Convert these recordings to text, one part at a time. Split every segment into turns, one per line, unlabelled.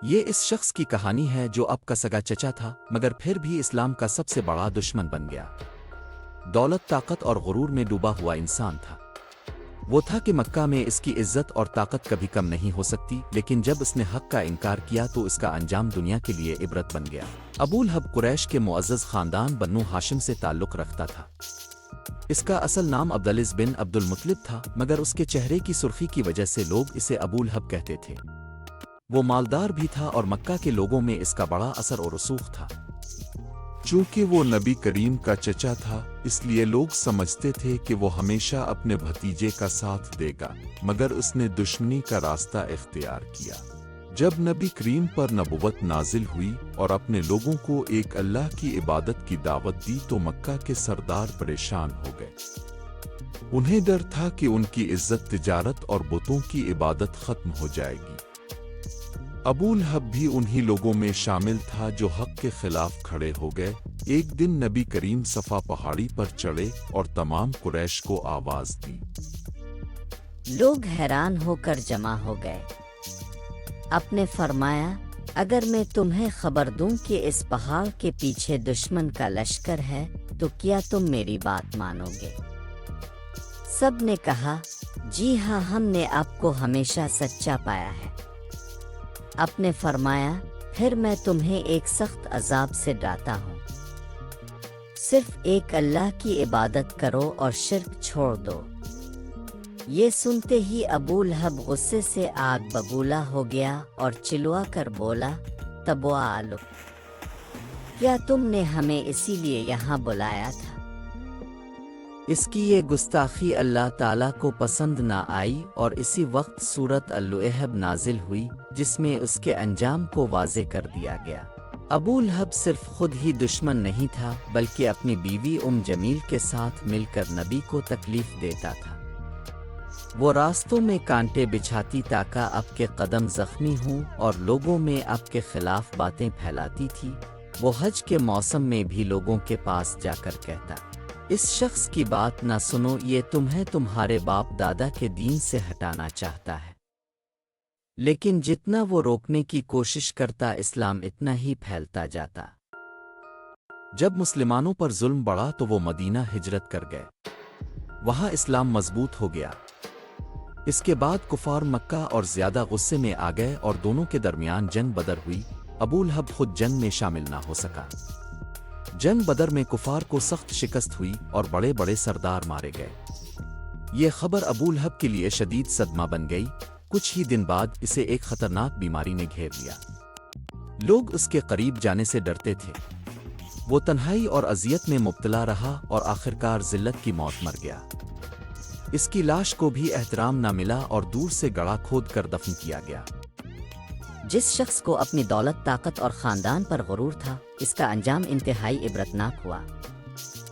یہ اس شخص کی کہانی ہے جو اب کا سگا چچا تھا مگر پھر بھی اسلام کا سب سے بڑا دشمن بن گیا۔ دولت، طاقت اور غرور میں ڈوبا ہوا انسان تھا۔ وہ تھا کہ مکہ میں اس کی عزت اور طاقت کبھی کم نہیں ہو سکتی، لیکن جب اس نے حق کا انکار کیا تو اس کا انجام دنیا کے لیے عبرت بن گیا۔ ابو لہب قریش کے معزز خاندان بنو ہاشم سے تعلق رکھتا تھا۔ اس کا اصل نام عبدالعز بن عبد المطلب تھا، مگر اس کے چہرے کی سرخی کی وجہ سے لوگ اسے ابو لہب کہتے تھے۔ وہ مالدار بھی تھا اور مکہ کے لوگوں میں اس کا بڑا اثر و رسوخ تھا۔
چونکہ وہ نبی کریم کا چچا تھا، اس لیے لوگ سمجھتے تھے کہ وہ ہمیشہ اپنے بھتیجے کا ساتھ دے گا، مگر اس نے دشمنی کا راستہ اختیار کیا۔ جب نبی کریم پر نبوت نازل ہوئی اور اپنے لوگوں کو ایک اللہ کی عبادت کی دعوت دی تو مکہ کے سردار پریشان ہو گئے۔ انہیں ڈر تھا کہ ان کی عزت، تجارت اور بتوں کی عبادت ختم ہو جائے گی۔ ابو لہب بھی انہی لوگوں میں شامل تھا جو حق کے خلاف کھڑے ہو گئے۔ ایک دن نبی کریم صفا پہاڑی پر چڑھے اور تمام قریش کو آواز دی۔
لوگ حیران ہو کر جمع ہو گئے۔ آپ نے فرمایا، اگر میں تمہیں خبر دوں کہ اس پہاڑ کے پیچھے دشمن کا لشکر ہے تو کیا تم میری بات مانو گے؟ سب نے کہا، جی ہاں، ہم نے آپ کو ہمیشہ سچا پایا ہے۔ آپ نے فرمایا، پھر میں تمہیں ایک سخت عذاب سے ڈراتا ہوں۔ صرف ایک اللہ کی عبادت کرو اور شرک چھوڑ دو۔ یہ سنتے ہی ابو لہب غصے سے آگ ببولا ہو گیا اور چلوا کر بولا، تبوالو، کیا تم نے ہمیں اسی لیے یہاں بلایا تھا؟ اس کی یہ گستاخی اللہ تعالیٰ کو پسند نہ آئی اور اسی وقت سورۃ اللہب نازل ہوئی جس میں اس کے انجام کو واضح کر دیا گیا۔ ابو لہب صرف خود ہی دشمن نہیں تھا بلکہ اپنی بیوی جمیل کے ساتھ مل کر نبی کو تکلیف دیتا تھا۔ وہ راستوں میں کانٹے بچھاتی تاکہ آپ کے قدم زخمی ہوں اور لوگوں میں آپ کے خلاف باتیں پھیلاتی تھی۔ وہ حج کے موسم میں بھی لوگوں کے پاس جا کر کہتا، اس شخص کی بات نہ سنو، یہ تمہیں تمہارے باپ دادا کے دین سے ہٹانا چاہتا ہے۔ لیکن جتنا وہ روکنے کی کوشش کرتا، اسلام اتنا ہی پھیلتا جاتا۔
جب مسلمانوں پر ظلم بڑھا تو وہ مدینہ ہجرت کر گئے۔ وہاں اسلام مضبوط ہو گیا۔ اس کے بعد کفار مکہ اور زیادہ غصے میں آ گئے اور دونوں کے درمیان جنگ بدر ہوئی۔ ابو لہب خود جنگ میں شامل نہ ہو سکا۔ جنگ بدر میں کفار کو سخت شکست ہوئی اور بڑے بڑے سردار مارے گئے۔ یہ خبر ابو لہب کے لیے شدید صدمہ بن گئی۔ کچھ ہی دن بعد اسے ایک خطرناک بیماری نے گھیر لیا۔ لوگ اس کے قریب جانے سے ڈرتے تھے۔ وہ تنہائی اور اذیت میں مبتلا رہا اور آخرکار ذلت کی موت مر گیا۔ اس کی لاش کو بھی احترام نہ ملا اور دور سے گڑھا کھود کر دفن کیا گیا۔
جس شخص کو اپنی دولت، طاقت اور خاندان پر غرور تھا، اس کا انجام انتہائی عبرتناک ہوا۔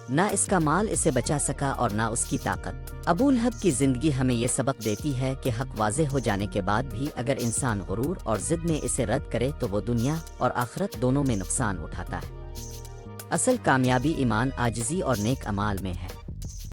نہ اس کا مال اسے بچا سکا اور نہ اس کی طاقت۔ ابو لہب کی زندگی ہمیں یہ سبق دیتی ہے کہ حق واضح ہو جانے کے بعد بھی اگر انسان غرور اور ضد میں اسے رد کرے تو وہ دنیا اور آخرت دونوں میں نقصان اٹھاتا ہے۔ اصل کامیابی ایمان، عاجزی اور نیک اعمال میں ہے۔